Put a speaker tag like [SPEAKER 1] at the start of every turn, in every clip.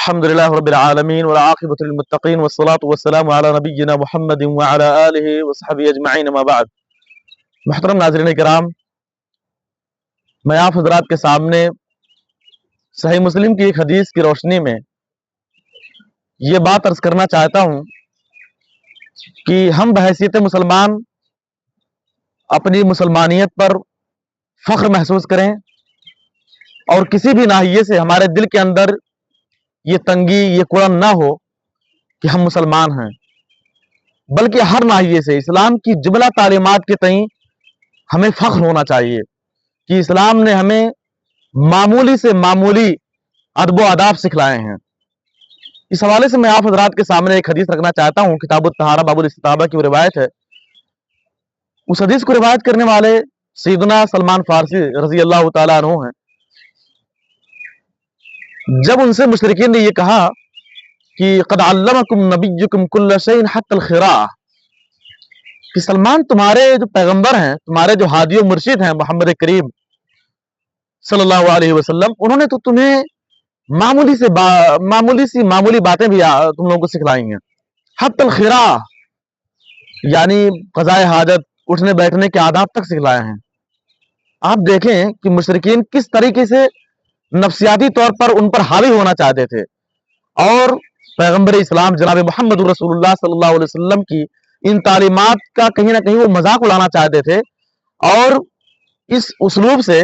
[SPEAKER 1] الحمدللہ رب العالمین والعاقبۃ للمتقین والصلاۃ والسلام علی نبینا محمد وعلی آلہ وصحبہ اجمعین اما بعد۔ محترم ناظرین کرام، میں آپ حضرات کے سامنے صحیح مسلم کی ایک حدیث کی روشنی میں یہ بات عرض کرنا چاہتا ہوں کہ ہم بحیثیت مسلمان اپنی مسلمانیت پر فخر محسوس کریں اور کسی بھی ناحیے سے ہمارے دل کے اندر یہ تنگی، یہ کڑن نہ ہو کہ ہم مسلمان ہیں، بلکہ ہر ناحیے سے اسلام کی جملہ تعلیمات کے تئیں ہمیں فخر ہونا چاہیے کہ اسلام نے ہمیں معمولی سے معمولی ادب و آداب سکھلائے ہیں۔ اس حوالے سے میں آپ حضرات کے سامنے ایک حدیث رکھنا چاہتا ہوں۔ کتاب الطہارہ باب الاستطابہ کی وہ روایت ہے۔ اس حدیث کو روایت کرنے والے سیدنا سلمان فارسی رضی اللہ تعالیٰ عنہ ہیں۔ جب ان سے مشرکین نے یہ کہا کہ قد علمکم نبیکم کل شیء حتی الخراء، کہ سلمان تمہارے جو پیغمبر ہیں، تمہارے جو ہادی و مرشد ہیں محمد کریم صلی اللہ علیہ وسلم، انہوں نے تو تمہیں معمولی باتیں بھی تم لوگوں کو سکھلائی ہیں۔ حتی الخراء یعنی قضاء حاجت، اٹھنے بیٹھنے کے آداب تک سکھلائے ہیں۔ آپ دیکھیں کہ مشرکین کس طریقے سے نفسیاتی طور پر ان پر حاوی ہونا چاہتے تھے اور پیغمبر اسلام جناب محمد رسول اللہ صلی اللہ علیہ وسلم کی ان تعلیمات کا کہیں نہ کہیں وہ مذاق اڑانا چاہتے تھے، اور اس اسلوب سے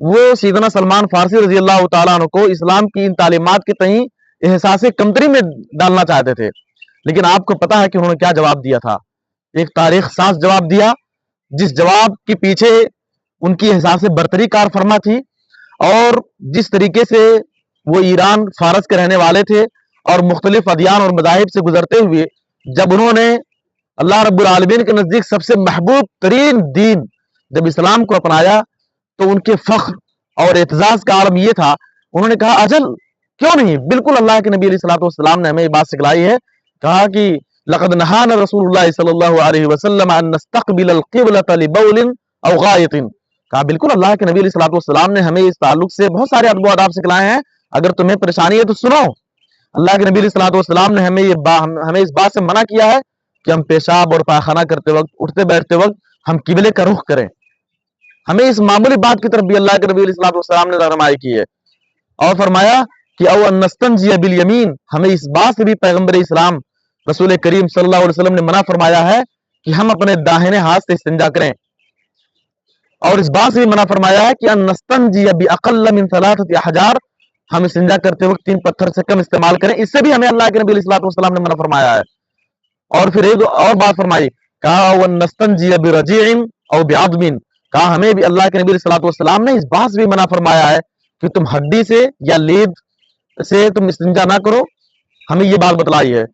[SPEAKER 1] وہ سیدنا سلمان فارسی رضی اللہ تعالیٰ عنہ کو اسلام کی ان تعلیمات کے تئیں احساس کمتری میں ڈالنا چاہتے تھے۔ لیکن آپ کو پتا ہے کہ انہوں نے کیا جواب دیا تھا؟ ایک تاریخ ساز جواب دیا، جس جواب کے پیچھے ان کی احساس برتری کار فرما تھی، اور جس طریقے سے وہ ایران فارس کے رہنے والے تھے اور مختلف ادیان اور مذاہب سے گزرتے ہوئے جب انہوں نے اللہ رب العالمین کے نزدیک سب سے محبوب ترین دین جب اسلام کو اپنایا تو ان کے فخر اور اعتزاز کا عالم یہ تھا، انہوں نے کہا اجل کیوں نہیں، بالکل اللہ کے نبی علیہ الصلوۃ والسلام نے ہمیں یہ بات سکھلائی ہے۔ کہا کہ لقد نہانا رسول اللہ صلی اللہ علیہ وسلم ان نستقبل القبلۃ لبول او غائط، کہا بالکل اللہ کے نبی علیہ الصلوۃ والسلام نے ہمیں اس تعلق سے بہت سارے ادب و آداب سکھلائے ہیں، اگر تمہیں پریشانی ہے تو سنو۔ اللہ کے نبی علیہ الصلوۃ والسلام نے ہمیں اس بات سے منع کیا ہے کہ ہم پیشاب اور پاخانہ کرتے وقت، اٹھتے بیٹھتے وقت ہم قبلے کا رخ کریں۔ ہمیں اس معمولی بات کی طرف بھی اللہ کے نبی علیہ الصلوۃ والسلام نے رہنمائی کی ہے، اور فرمایا کہ او ان نستنجی بالیمین، ہمیں اس بات سے بھی پیغمبر اسلام رسول کریم صلی اللہ علیہ وسلم نے منع فرمایا ہے کہ ہم اپنے داہنے ہاتھ سے استنجا کریں، اور اس بات سے بھی منع فرمایا ہے کہ ان نستنجی باقل من ثلاثۃ احجار، ہم استنجا کرتے وقت 3 پتھر سے کم استعمال کریں، اس سے بھی ہمیں اللہ کے نبی علیہ الصلوۃ والسلام نے منع فرمایا ہے۔ اور پھر ایک اور بات فرمائی، کہا ونستنجی برجیع او بعظم، کہا ہمیں بھی اللہ کے نبی علیہ الصلوۃ والسلام نے اس بات سے بھی منع فرمایا ہے کہ تم ہڈی سے یا لید سے تم استنجا نہ کرو، ہمیں یہ بات بتلائی ہے۔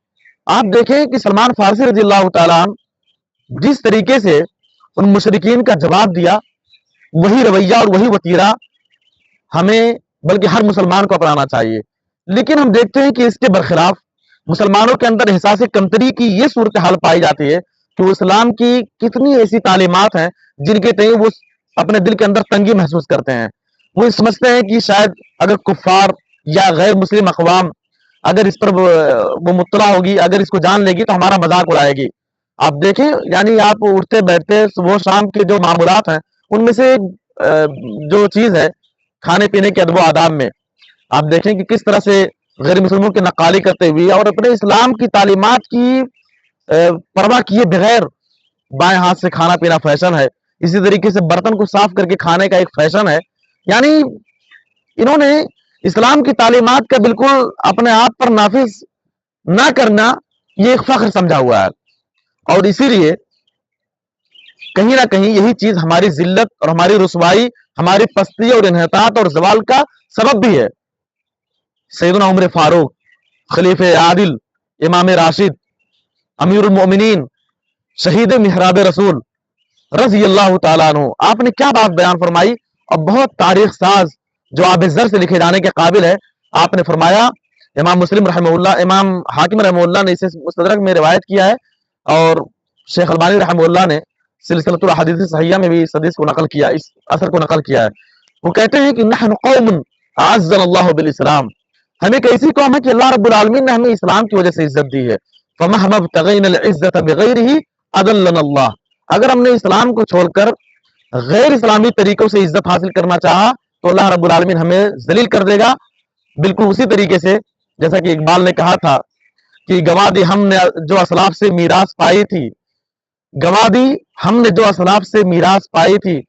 [SPEAKER 1] آپ دیکھیں کہ سلمان فارسی رضی اللہ تعالیٰ عنہ جس طریقے سے ان مشرکین کا جواب دیا، وہی رویہ اور وہی وتیرہ ہمیں بلکہ ہر مسلمان کو اپنانا چاہیے۔ لیکن ہم دیکھتے ہیں کہ اس کے برخلاف مسلمانوں کے اندر احساس کمتری کی یہ صورتحال پائی جاتی ہے کہ وہ اسلام کی کتنی ایسی تعلیمات ہیں جن کے تئیں وہ اپنے دل کے اندر تنگی محسوس کرتے ہیں۔ وہ یہ سمجھتے ہیں کہ شاید اگر کفار یا غیر مسلم اقوام اگر اس پر وہ مطلع ہوگی، اگر اس کو جان لے گی تو ہمارا مذاق اڑائے گی۔ آپ دیکھیں یعنی آپ اٹھتے بیٹھتے صبح و شام کے جو معمولات ہیں ان میں سے جو چیز ہے کھانے پینے کے ادب و آداب میں، آپ دیکھیں کہ کس طرح سے غیر مسلموں کی نقالی کرتے ہوئے اور اپنے اسلام کی تعلیمات کی پرواہ کیے بغیر بائیں ہاتھ سے کھانا پینا فیشن ہے، اسی طریقے سے برتن کو صاف کر کے کھانے کا ایک فیشن ہے۔ یعنی انہوں نے اسلام کی تعلیمات کا بالکل اپنے آپ پر نافذ نہ کرنا یہ ایک فخر سمجھا ہوا ہے، اور اسی لیے کہیں نہ کہیں یہی چیز ہماری ذلت اور ہماری رسوائی، ہماری پستی اور انحطاط اور زوال کا سبب بھی ہے۔ سیدنا عمر فاروق، خلیفہ عادل، امام راشد، امیر المؤمنین، شہید محراب رسول رضی اللہ تعالیٰ عنہ، آپ نے کیا بات بیان فرمائی، اور بہت تاریخ ساز جو آب زر سے لکھے جانے کے قابل ہے۔ آپ نے فرمایا، امام مسلم رحمہ اللہ، امام حاکم رحمہ اللہ نے اسے مستدرک میں روایت کیا ہے، اور شیخ البانی رحمہ اللہ نے سلسلۃ الاحادیث صحیحہ میں بھی اس حدیث کو نقل کیا، اس اثر کو نقل کیا ہے۔ وہ کہتے ہیں کہ نحن قوم اعزنا اللہ بالاسلام، ہم ایک ایسی قوم ہے کہ اللہ رب العالمین نے ہمیں اسلام کی وجہ سے عزت دی ہے. فَمَهْمَا ابْتَغَيْنَا الْعِزَّةَ بِغَيْرِهِ أَذَلَّنَا اللَّهُ. اگر ہم نے اسلام کو چھوڑ کر غیر اسلامی طریقوں سے عزت حاصل کرنا چاہا تو اللہ رب العالمین ہمیں ذلیل کر دے گا. بالکل اسی طریقے سے جیسا کہ اقبال نے کہا تھا کہ گوا دی ہم نے جو اسلاف سے میراث پائی تھی، گوا دی ہم نے جو اسلاف سے میراث پائی تھی،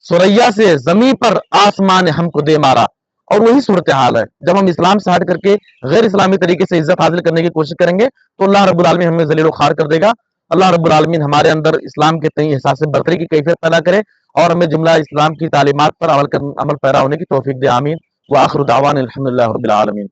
[SPEAKER 1] سریا سے زمین پر آسمان نے ہم کو دے مارا. اور وہی صورتحال ہے. جب ہم اسلام سے ہٹ کر کے غیر اسلامی طریقے سے عزت حاصل کرنے کی کوشش کریں گے تو اللہ رب العالمین ہمیں ذلیل و خوار کر دے گا. اللہ رب العالمین ہمارے اندر اسلام کے تئیں احساس برتری کی کیفیت پیدا کرے اور ہمیں جملہ اسلام کی تعلیمات پر عمل پیرا ہونے کی توفیق دے. آمین. وآخر دعوان الحمدللہ رب العالمین.